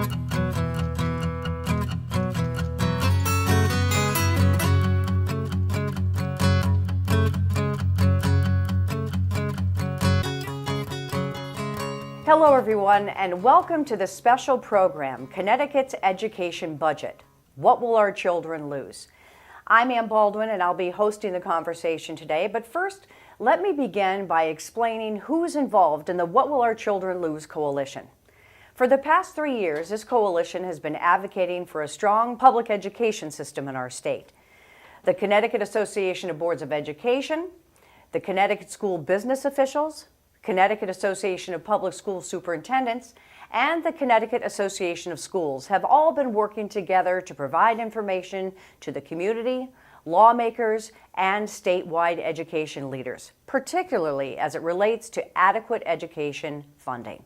Hello everyone, and welcome to the special program, Connecticut's Education Budget. What will our children lose? I'm Baldwin, and I'll be hosting the conversation today, but first, let me begin by explaining who's involved in the What Will Our Children Lose coalition. For the past 3 years, this coalition has been advocating for a strong public education system in our state. The Connecticut Association of Boards of Education, the Connecticut School Business Officials, Connecticut Association of Public School Superintendents, and the Connecticut Association of Schools have all been working together to provide information to the community, lawmakers, and statewide education leaders, particularly as it relates to adequate education funding.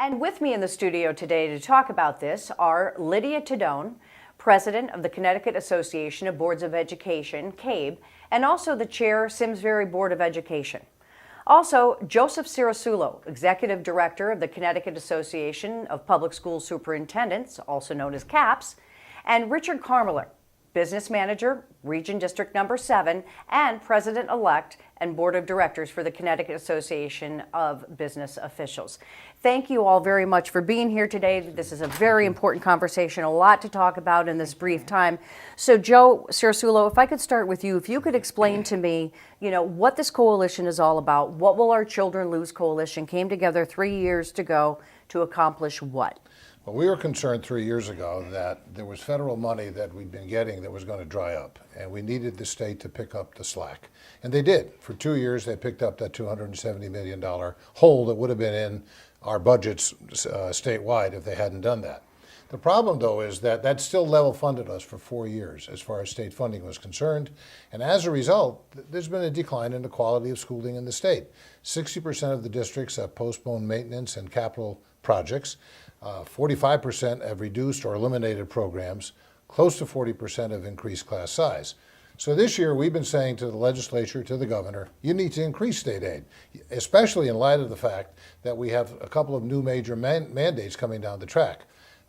And with me in the studio today to talk about this are Lydia Tedone, President of the Connecticut Association of Boards of Education, CABE, and also the Chair, Simsbury Board of Education. Also, Joseph Cirasuolo, Executive Director of the Connecticut Association of Public School Superintendents, also known as CAPS, and Richard Carmelick, Business Manager, Region District Number 7, and President-elect and Board of Directors for the Connecticut Association of Business Officials. Thank you all very much for being here today. This is a very important conversation, a lot to talk about in this brief time. So Joe Cirasuolo, if I could start with you, if you could explain to me, what this coalition is all about. What Will Our Children Lose coalition came together 3 years ago to accomplish what? Well, we were concerned 3 years ago that there was federal money that we'd been getting that was going to dry up, and we needed the state to pick up the slack. And they did. For 2 years, they picked up that $270 million hole that would have been in our budgets statewide if they hadn't done that. The problem, though, is that that still level funded us for 4 years as far as state funding was concerned. And as a result, there's been a decline in the quality of schooling in the state. 60% of the districts have postponed maintenance and capital projects. 45% have reduced or eliminated programs. Close to 40% have increased class size. So this year, we've been saying to the legislature, to the governor, you need to increase state aid, especially in light of the fact that we have a couple of new major mandates coming down the track.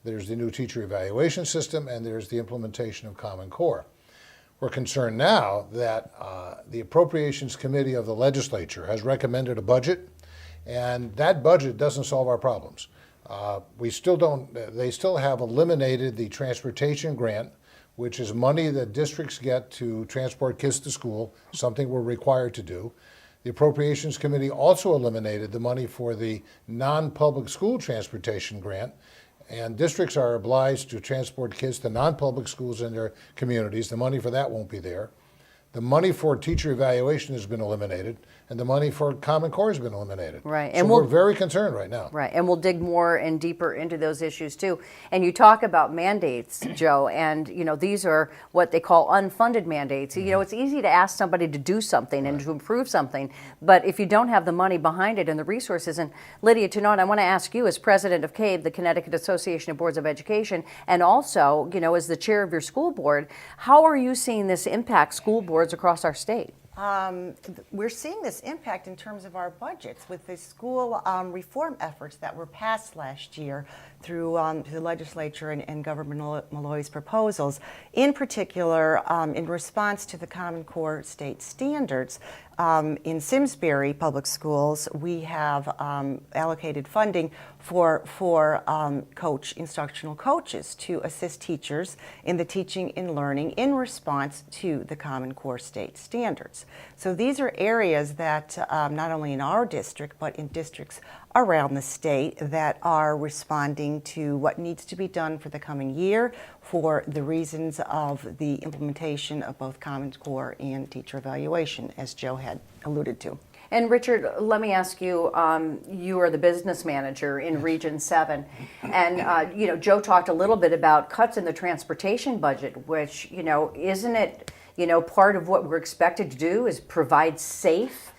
There's the new teacher evaluation system, and there's the implementation of Common Core. We're concerned now that the Appropriations Committee of the legislature has recommended a budget, and that budget doesn't solve our problems. They still have eliminated the transportation grant, which is money that districts get to transport kids to school, something we're required to do. The Appropriations Committee also eliminated the money for the non-public school transportation grant, and districts are obliged to transport kids to non-public schools in their communities. The money for that won't be there. The money for teacher evaluation has been eliminated, and the money for Common Core has been eliminated. Right, and so we're very concerned right now. Right, and we'll dig more and deeper into those issues too. And you talk about mandates, Joe, and these are what they call unfunded mandates. Mm-hmm. It's easy to ask somebody to do something and to improve something, but if you don't have the money behind it and the resources, and Lydia Tedone, I want to ask you as president of CABE, the Connecticut Association of Boards of Education, and also, as the chair of your school board, how are you seeing this impact school boards across our state? We're seeing this impact in terms of our budgets with the school reform efforts that were passed last year through the legislature and Governor Malloy's proposals. In particular, in response to the Common Core state standards, in Simsbury Public Schools, we have allocated funding for instructional coaches to assist teachers in the teaching and learning in response to the Common Core state standards. So these are areas that not only in our district, but in districts around the state that are responding to what needs to be done for the coming year for the reasons of the implementation of both Common Core and teacher evaluation, as Joe had alluded to. And Richard, let me ask you, you are the business manager in Region 7, and Joe talked a little bit about cuts in the transportation budget, which, isn't it, part of what we're expected to do is provide safe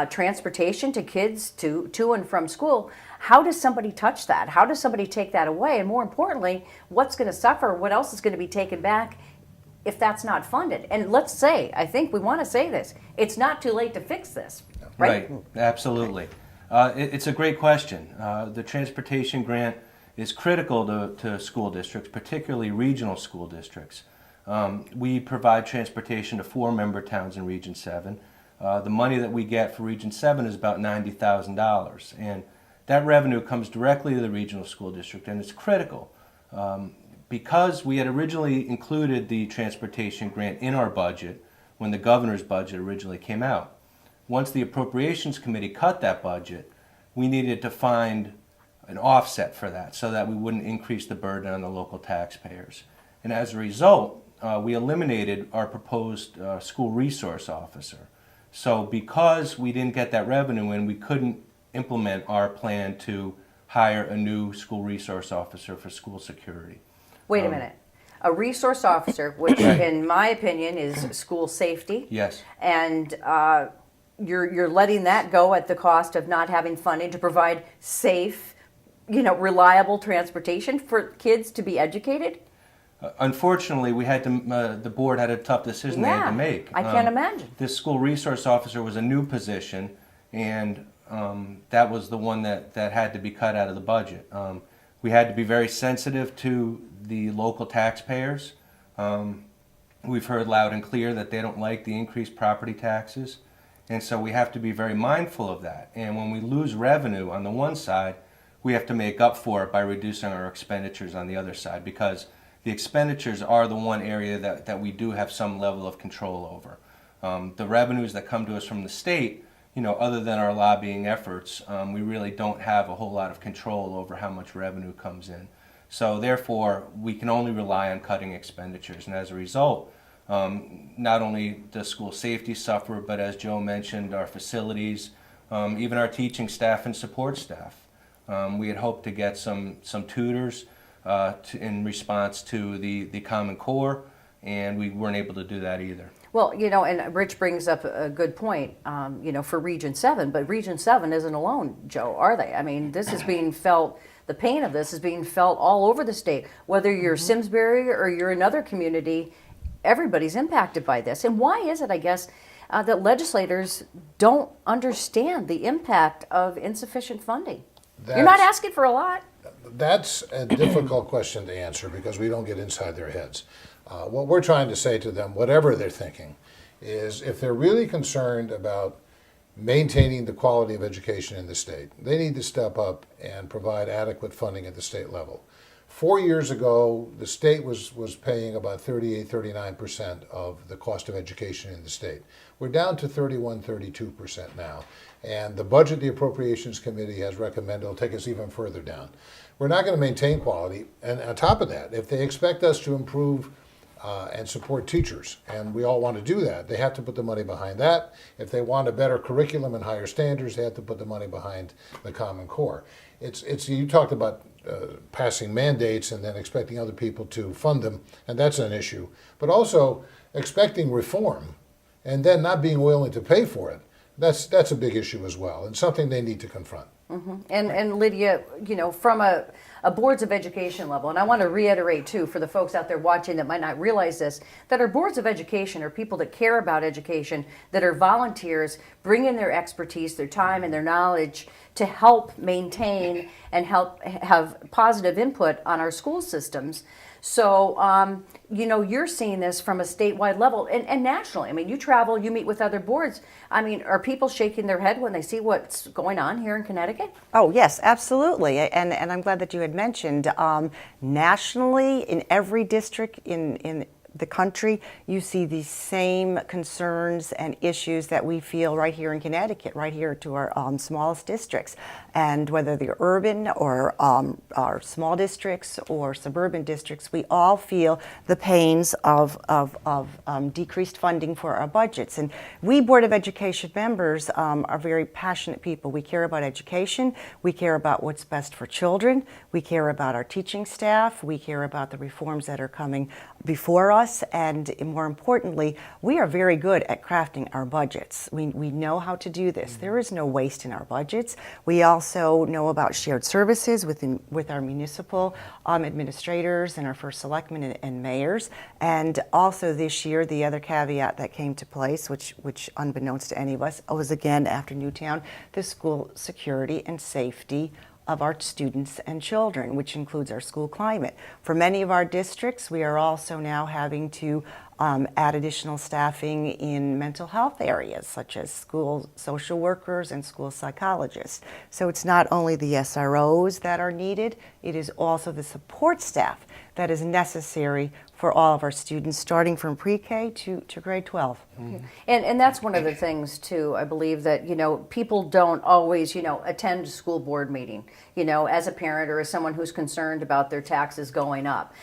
transportation to kids to and from school. How does somebody touch that? How does somebody take that away? And more importantly, what's going to suffer? What else is going to be taken back if that's not funded? And let's say, I think we want to say this, it's not too late to fix this. Right, absolutely. It's a great question. The transportation grant is critical to school districts, particularly regional school districts. We provide transportation to 4 member towns in Region 7. The money that we get for Region 7 is about $90,000, and that revenue comes directly to the regional school district, and it's critical. Because we had originally included the transportation grant in our budget when the governor's budget originally came out. Once the Appropriations Committee cut that budget, we needed to find an offset for that so that we wouldn't increase the burden on the local taxpayers. And as a result, we eliminated our proposed school resource officer. So because we didn't get that revenue in, we couldn't implement our plan to hire a new school resource officer for school security. Wait a minute. A resource officer, which in my opinion is school safety. Yes. And you're letting that go at the cost of not having funding to provide safe, reliable transportation for kids to be educated? Unfortunately, we had to. The board had a tough decision they had to make. I can't imagine. This school resource officer was a new position, and that was the one that had to be cut out of the budget. We had to be very sensitive to the local taxpayers. We've heard loud and clear that they don't like the increased property taxes, and so we have to be very mindful of that. And when we lose revenue on the one side, we have to make up for it by reducing our expenditures on the other side, because the expenditures are the one area that we do have some level of control over. The revenues that come to us from the state, other than our lobbying efforts, we really don't have a whole lot of control over how much revenue comes in. So therefore, we can only rely on cutting expenditures. And as a result, not only does school safety suffer, but as Joe mentioned, our facilities, even our teaching staff and support staff. We had hoped to get some tutors in response to the Common Core, and we weren't able to do that either. Well, and Rich brings up a good point, for Region 7, but Region 7 isn't alone, Joe, are they? I mean, this is being felt, the pain of this is being felt all over the state. Whether you're Simsbury or you're another community, everybody's impacted by this. And why is it, I guess, that legislators don't understand the impact of insufficient funding? You're not asking for a lot. That's a difficult question to answer because we don't get inside their heads. What we're trying to say to them, whatever they're thinking, is if they're really concerned about maintaining the quality of education in the state, they need to step up and provide adequate funding at the state level. 4 years ago, the state was paying about 38-39% of the cost of education in the state. We're down to 31-32% now. And the budget the Appropriations Committee has recommended will take us even further down. We're not going to maintain quality. And on top of that, if they expect us to improve and support teachers, and we all want to do that, they have to put the money behind that. If they want a better curriculum and higher standards, they have to put the money behind the Common Core. You talked about passing mandates and then expecting other people to fund them, and that's an issue. But also expecting reform and then not being willing to pay for it. That's a big issue as well, and something they need to confront. Mm-hmm. And Lydia, from a boards of education level, and I want to reiterate too for the folks out there watching that might not realize this, that our boards of education are people that care about education, that are volunteers, bring in their expertise, their time, and their knowledge to help maintain and help have positive input on our school systems. So, you're seeing this from a statewide level and nationally. I mean, you travel, you meet with other boards. I mean, are people shaking their head when they see what's going on here in Connecticut? Oh, yes, absolutely. And I'm glad that you had mentioned nationally, in every district in the country, you see the same concerns and issues that we feel right here in Connecticut, right here to our smallest districts. And whether they're urban or our small districts or suburban districts, we all feel the pains of decreased funding for our budgets. And we Board of Education members are very passionate people. We care about education. We care about what's best for children. We care about our teaching staff. We care about the reforms that are coming before us. And more importantly, we are very good at crafting our budgets. We know how to do this. There is no waste in our budgets. We also know about shared services with our municipal administrators and our first selectmen and mayors. And also this year, the other caveat that came to place, which unbeknownst to any of us, was again after Newtown, the school security and safety of our students and children, which includes our school climate. For many of our districts, we are also now having to add additional staffing in mental health areas, such as school social workers and school psychologists. So it's not only the SROs that are needed, it is also the support staff that is necessary for all of our students, starting from pre-K to grade 12. Mm-hmm. And that's one of the things too, I believe, that, people don't always, attend a school board meeting, as a parent or as someone who's concerned about their taxes going up.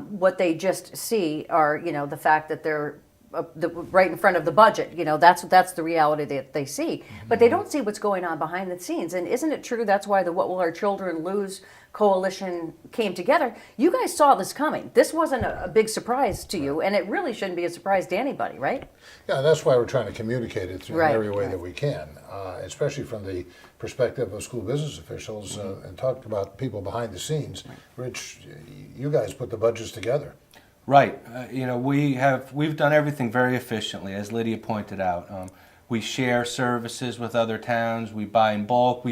What they just see are, the fact that they're right in front of the budget, that's the reality that they see. But they don't see what's going on behind the scenes. And isn't it true that's why the What Will Our Children Lose coalition came together? You guys saw this coming. This wasn't a big surprise to you, and it really shouldn't be a surprise to anybody, right? Yeah, that's why we're trying to communicate it through Right. every way that we can, especially from the perspective of school business officials, and talk about people behind the scenes. Rich, you guys put the budgets together. Right. We've done everything very efficiently, as Lydia pointed out. We share services with other towns. We buy in bulk.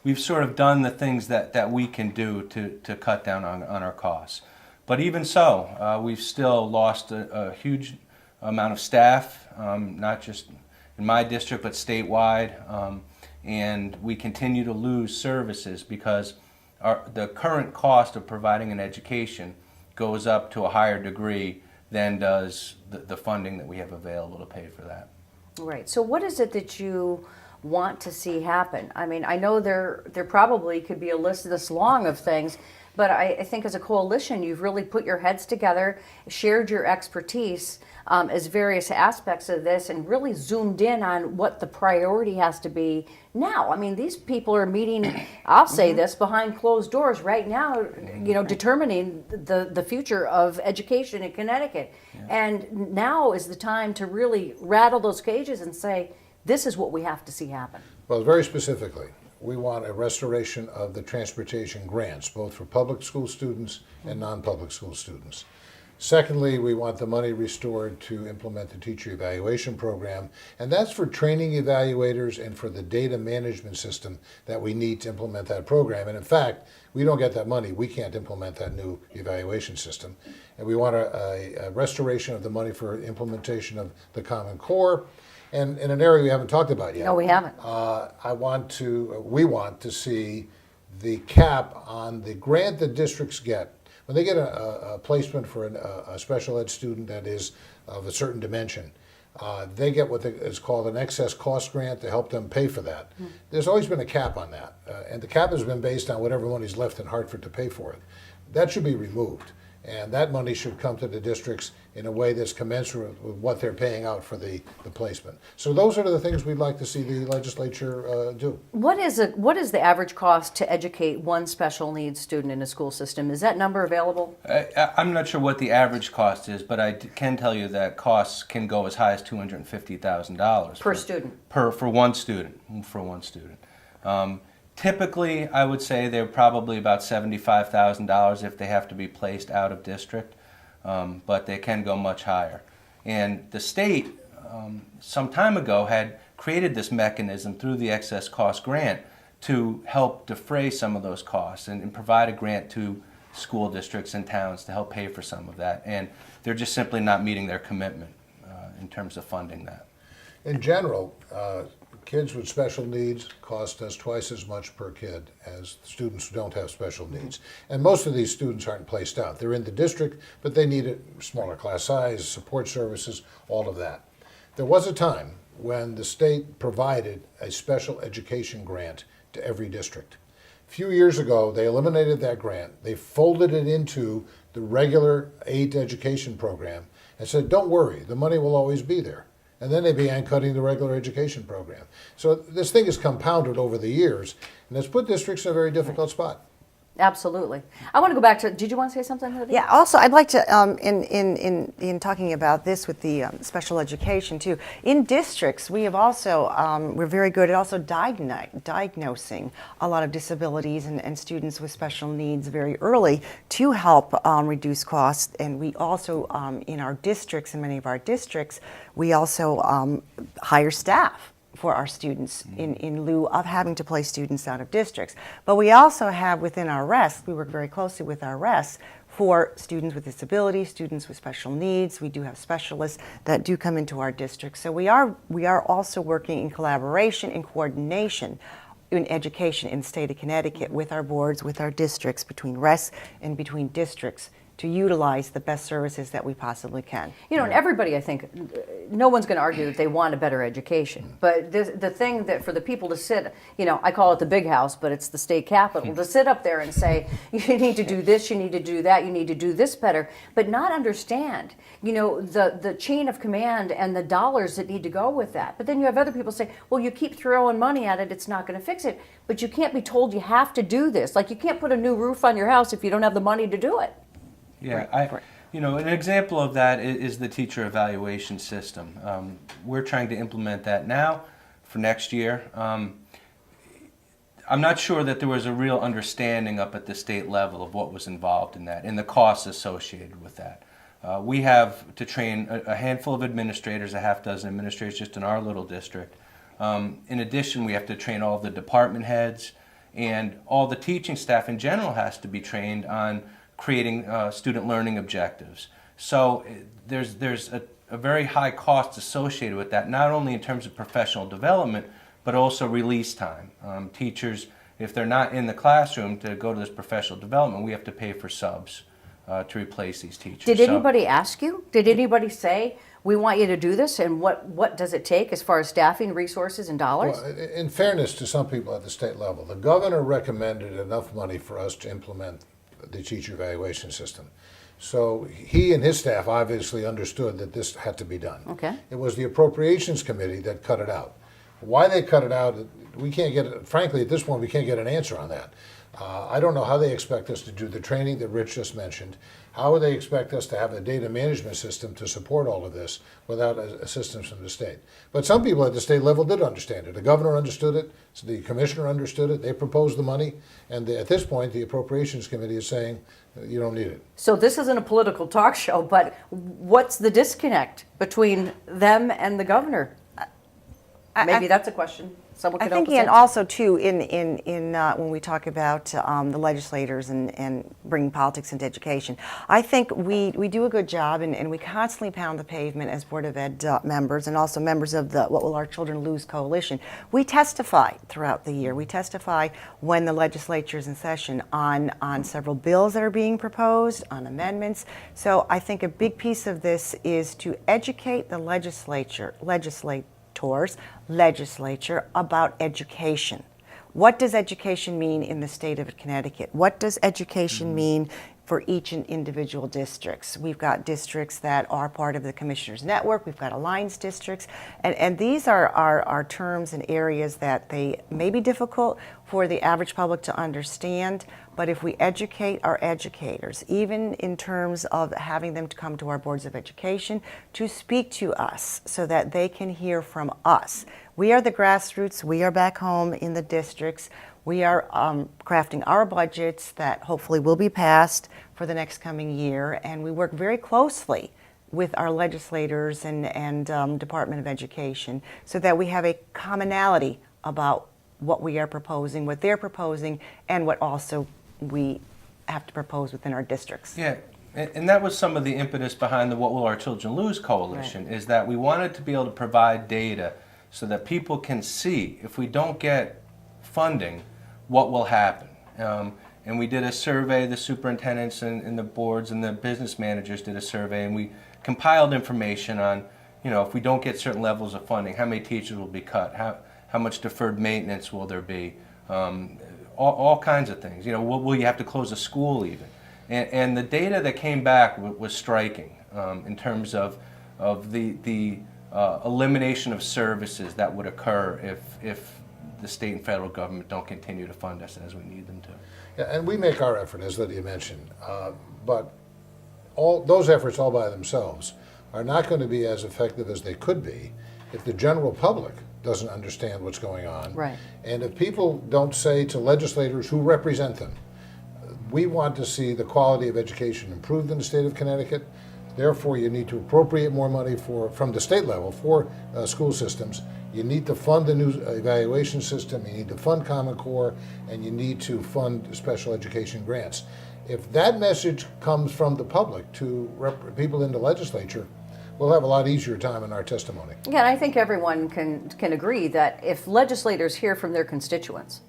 We've sort of done the things that we can do to cut down on our costs. But even so, we've still lost a huge amount of staff, not just in my district, but statewide. And we continue to lose services because the current cost of providing an education goes up to a higher degree than does the funding that we have available to pay for that. Right. So what is it that you want to see happen? I mean, I know there probably could be a list this long of things, but I think as a coalition, you've really put your heads together, shared your expertise as various aspects of this, and really zoomed in on what the priority has to be now. I mean, these people are meeting, I'll say this, behind closed doors right now, determining the future of education in Connecticut. Yeah. And now is the time to really rattle those cages and say, this is what we have to see happen. Well, very specifically, we want a restoration of the transportation grants, both for public school students and non-public school students. Secondly, we want the money restored to implement the teacher evaluation program, and that's for training evaluators and for the data management system that we need to implement that program. And in fact, we don't get that money, we can't implement that new evaluation system. And we want a restoration of the money for implementation of the Common Core. And in an area we haven't talked about yet. No, we haven't. We want to see the cap on the grant that districts get. When they get a placement for a special ed student that is of a certain dimension, they get what is called an excess cost grant to help them pay for that. There's always been a cap on that, and the cap has been based on whatever money's left in Hartford to pay for it. That should be removed, and that money should come to the districts in a way that's commensurate with what they're paying out for the placement. So those are the things we'd like to see the legislature do. What is the average cost to educate one special needs student in a school system? Is that number available? I'm not sure what the average cost is, but I can tell you that costs can go as high as $250,000 per student. For one student. Typically, I would say they're probably about $75,000 if they have to be placed out of district, but they can go much higher. And the state, some time ago, had created this mechanism through the excess cost grant to help defray some of those costs and provide a grant to school districts and towns to help pay for some of that. And they're just simply not meeting their commitment in terms of funding that. In general, kids with special needs cost us twice as much per kid as students who don't have special needs. And most of these students aren't placed out. They're in the district, but they need a smaller class size, support services, all of that. There was a time when the state provided a special education grant to every district. A few years ago, they eliminated that grant. They folded it into the regular aid to education program and said, don't worry, the money will always be there. And then they began cutting the regular education program. So this thing has compounded over the years, and it's put districts in a very difficult spot. Absolutely. I want to go back to, did you want to say something, Lydia? Yeah, also I'd like to, in talking about this with the special education too, in districts we have also, we're very good at also diagnosing a lot of disabilities and students with special needs very early to help reduce costs. And we also, in our districts, in many of our districts, we also hire staff for our students in lieu of having to place students out of districts. But we also have within our RES, we work very closely with our RES for students with disabilities, students with special needs. We do have specialists that do come into our district. So we are also working in collaboration and coordination in education in the state of Connecticut with our boards, with our districts, between RES and between districts, to utilize the best services that we possibly can. You know, and everybody, I think, no one's going to argue that they want a better education. But the thing that for the people to sit, you know, I call it the big house, but it's the state capitol, to sit up there and say, you need to do this, you need to do that, you need to do this better, but not understand, you know, the chain of command and the dollars that need to go with that. But then you have other people say, well, you keep throwing money at it, it's not going to fix it. But you can't be told you have to do this. Like, you can't put a new roof on your house if you don't have the money to do it. Yeah, you know, an example of that is the teacher evaluation system. We're trying to implement that now for next year. I'm not sure that there was a real understanding up at the state level of what was involved in that and the costs associated with that. We have to train a handful of administrators, a half dozen administrators just in our little district. In addition, we have to train all of the department heads, and all the teaching staff in general has to be trained on creating student learning objectives. So there's a very high cost associated with that, not only in terms of professional development, but also release time. Teachers, if they're not in the classroom to go to this professional development, we have to pay for subs to replace these teachers. Did anybody ask you? Did anybody say, we want you to do this, and what does it take as far as staffing, resources, and dollars? Well, in fairness to some people at the state level, the governor recommended enough money for us to implement the teacher evaluation system. So he and his staff obviously understood that this had to be done. Okay. It was the appropriations committee that cut it out. Why they cut it out, we can't get, frankly, at this point, we can't get an answer on that. I don't know how they expect us to do the training that Rich just mentioned. How would they expect us to have a data management system to support all of this without assistance from the state? But some people at the state level did understand it. The governor understood it, so the commissioner understood it, they proposed the money, and at this point, the appropriations committee is saying, you don't need it. So this isn't a political talk show, but what's the disconnect between them and the governor? Maybe that's a question someone I could think, help us and answer. also too, in when we talk about the legislators and bringing politics into education, I think we do a good job, and we constantly pound the pavement as Board of Ed members and also members of the What Will Our Children Lose coalition. We testify throughout the year. We testify when the legislature is in session on several bills that are being proposed, on amendments. So I think a big piece of this is to educate the legislature about education. What does education mean in the state of Connecticut? What does education mean for each individual districts? We've got districts that are part of the Commissioners Network. We've got alliance districts. And these are terms and areas that they may be difficult for the average public to understand, but if we educate our educators, even in terms of having them to come to our boards of education to speak to us so that they can hear from us. We are the grassroots. We are back home in the districts. We are crafting our budgets that hopefully will be passed for the next coming year, and we work very closely with our legislators and Department of Education so that we have a commonality about what we are proposing, what they're proposing, and what also we have to propose within our districts. Yeah, and that was some of the impetus behind the What Will Our Children Lose coalition, is that we wanted to be able to provide data so that people can see if we don't get funding, what will happen. And we did a survey, the superintendents and the boards and the business managers did a survey, and we compiled information on, you know, if we don't get certain levels of funding, how many teachers will be cut, how much deferred maintenance will there be, all kinds of things. You know, will you have to close a school even? And the data that came back was striking in terms of the elimination of services that would occur if the state and federal government don't continue to fund us as we need them to. Yeah, and we make our effort, as Lydia mentioned, but all those efforts all by themselves are not going to be as effective as they could be if the general public doesn't understand what's going on. Right. And if people don't say to legislators who represent them, we want to see the quality of education improved in the state of Connecticut, Therefore, you need to appropriate more money from the state level for school systems. You need to fund the new evaluation system, you need to fund Common Core, and you need to fund special education grants. If that message comes from the public to people in the legislature, we'll have a lot easier time in our testimony. Yeah, and I think everyone can agree that if legislators hear from their constituents,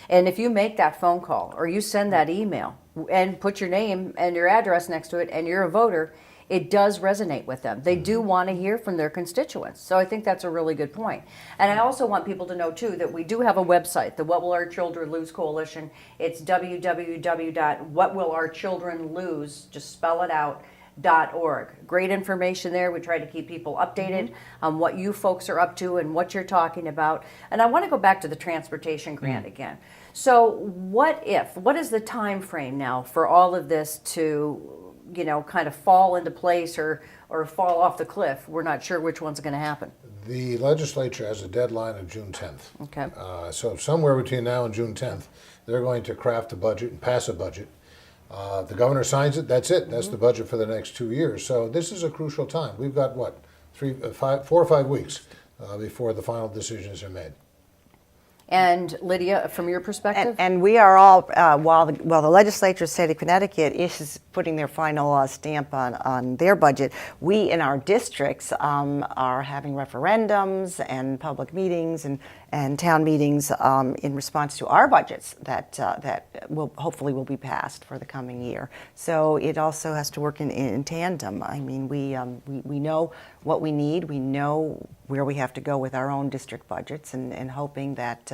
and if you make that phone call or you send that email and put your name and your address next to it and you're a voter, it does resonate with them. They do want to hear from their constituents. So I think that's a really good point. And I also want people to know, too, that we do have a website, the What Will Our Children Lose Coalition. It's www.whatwillourchildrenlose, just spell it out, .org. Great information there. We try to keep people updated on what you folks are up to and what you're talking about. And I want to go back to the transportation grant again. So what is the time frame now for all of this to kind of fall into place or fall off the cliff? We're not sure which one's going to happen. The legislature has a deadline of June 10th. Okay. So somewhere between now and June 10th, they're going to craft a budget and pass a budget. The governor signs it, that's it. That's the budget for the next 2 years. So this is a crucial time. We've got, 4 or 5 weeks before the final decisions are made. And Lydia, from your perspective? And we are all, while the legislature of the state of Connecticut is putting their final stamp on their budget, we in our districts are having referendums and public meetings and town meetings in response to our budgets that will hopefully will be passed for the coming year. So it also has to work in tandem. I mean, we know what we need. We know where we have to go with our own district budgets, and hoping that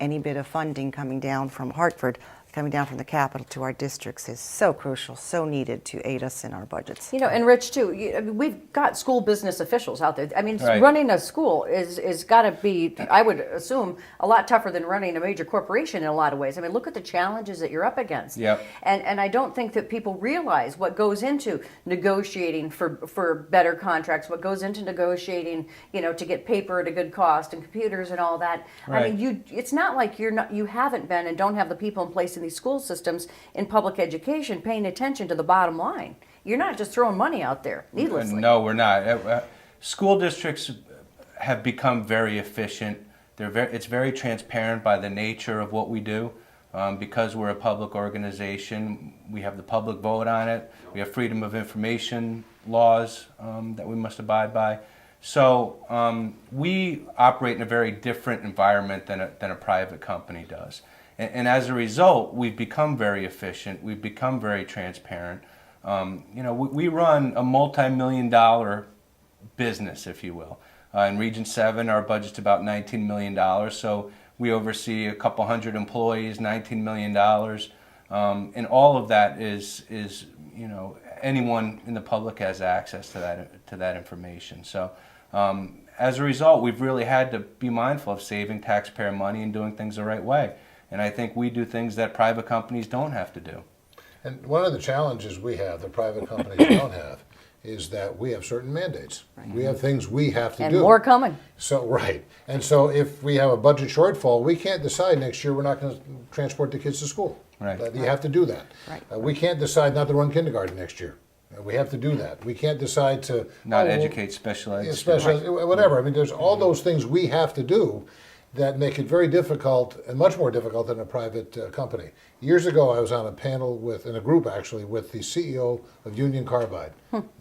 any bit of funding coming down from Hartford, coming down from the capital to our districts is so crucial, so needed to aid us in our budgets. And Rich, too, we've got school business officials out there. I mean, Right. Running a school is got to be, I would assume, a lot tougher than running a major corporation in a lot of ways. I mean, look at the challenges that you're up against. Yep. And I don't think that people realize what goes into negotiating for better contracts, what goes into negotiating, to get paper at a good cost and computers and all that. Right. I mean, it's not like you haven't been and don't have the people in place in these school systems in public education paying attention to the bottom line. You're not just throwing money out there needlessly. No, we're not. School districts have become very efficient. It's very transparent by the nature of what we do. Because we're a public organization, we have the public vote on it. We have freedom of information laws that we must abide by. So we operate in a very different environment than a private company does. And as a result, we've become very efficient. We've become very transparent. We run a multi-million-dollar business, if you will. In Region 7, our budget's about $19 million. So we oversee a couple hundred employees, $19 million. And all of that is anyone in the public has access to that information. So as a result, we've really had to be mindful of saving taxpayer money and doing things the right way. And I think we do things that private companies don't have to do. And one of the challenges we have, the private companies don't have, is that we have certain mandates. Right. We have things we have to do. And more coming. So, right. And so if we have a budget shortfall, we can't decide next year we're not going to transport the kids to school. Right. You have to do that. Right. We can't decide not to run kindergarten next year. We have to do that. We can't decide to Not educate special ed. Whatever. I mean, there's all those things we have to do that make it very difficult, and much more difficult than a private company. Years ago, I was on a panel in a group actually, with the CEO of Union Carbide,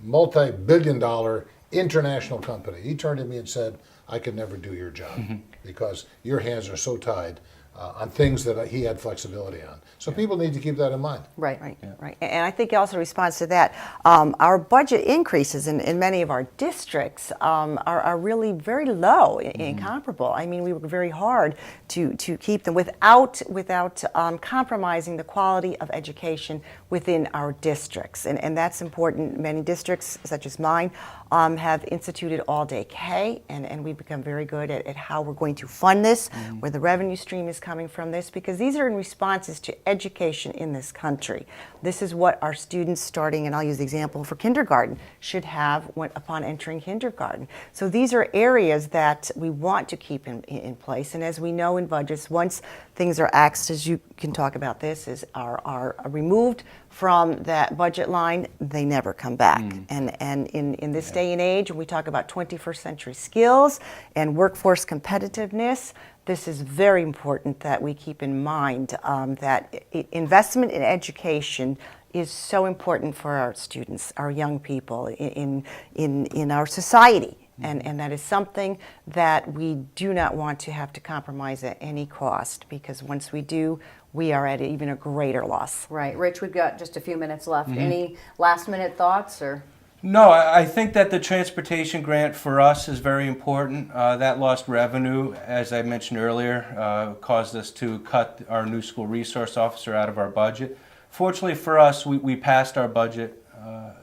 multi-billion-dollar international company. He turned to me and said, "I could never do your job because your hands are so tied on things that he had flexibility on." So people need to keep that in mind. Right. Right. And I think also in response to that, our budget increases in many of our districts are really very low and incomparable. I mean, we work very hard to keep them without compromising the quality of education within our districts. And that's important. Many districts, such as mine, have instituted all-day K, and we've become very good at how we're going to fund this, where the revenue stream is coming from this, because these are in responses to education in this country. This is what our students starting, and I'll use the example for kindergarten, should have upon entering kindergarten. So these are areas that we want to keep in place, and as we know in budgets, once things are axed, as you can talk about this, are removed from that budget line, they never come back. And in this day and age, when we talk about 21st century skills and workforce competitiveness, this is very important that we keep in mind that investment in education is so important for our students, our young people, in our society. And that is something that we do not want to have to compromise at any cost, because once we do, we are at even a greater loss. Right. Rich, we've got just a few minutes left. Any last minute thoughts? Or No, I think that the transportation grant for us is very important. That lost revenue, as I mentioned earlier, caused us to cut our new school resource officer out of our budget. Fortunately for us, we passed our budget a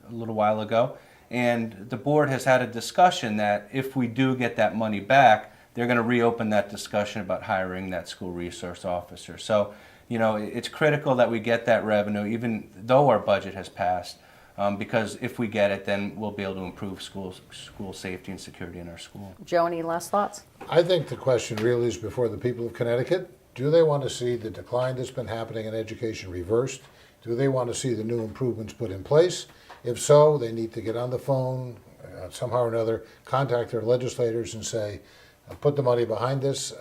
little while ago, and the board has had a discussion that if we do get that money back, they're going to reopen that discussion about hiring that school resource officer. So, you know, it's critical that we get that revenue, even though our budget has passed, because if we get it, then we'll be able to improve school safety and security in our school. Joe, any last thoughts? I think the question really is before the people of Connecticut. Do they want to see the decline that's been happening in education reversed? Do they want to see the new improvements put in place? If so, they need to get on the phone, somehow or another, contact their legislators and say, put the money behind this.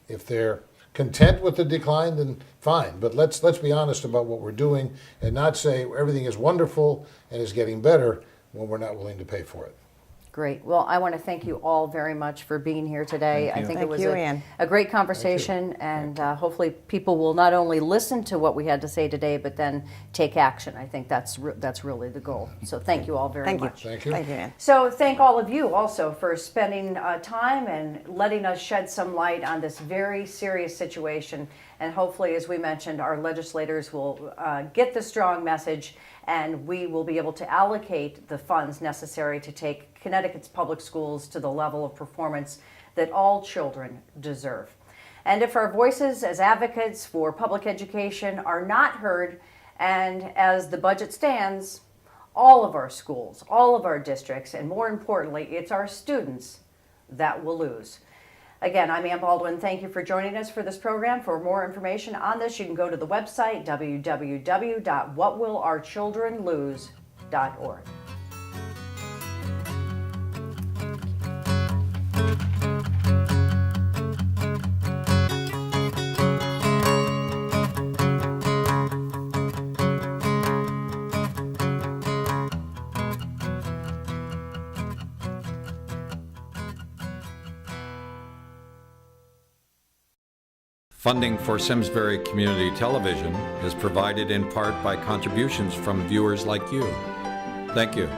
If they're content with the decline, then fine. But let's be honest about what we're doing and not say everything is wonderful and is getting better when we're not willing to pay for it. Great. Well, I want to thank you all very much for being here today. Thank you. I think Thank it was you, Ann. a great conversation, and hopefully people will not only listen to what we had to say today, but then take action. I think that's really the goal. So thank you all very Thank you. much. Thank you. Thank you, Ann. So thank all of you also for spending time and letting us shed some light on this very serious situation. And hopefully, as we mentioned, our legislators will get the strong message, and we will be able to allocate the funds necessary to take Connecticut's public schools to the level of performance that all children deserve. And if our voices as advocates for public education are not heard, and as the budget stands, all of our schools, all of our districts, and more importantly, it's our students that will lose. Again, I'm Ann Baldwin. Thank you for joining us for this program. For more information on this, you can go to the website www.whatwillourchildrenlose.org. Funding for Simsbury Community Television is provided in part by contributions from viewers like you. Thank you.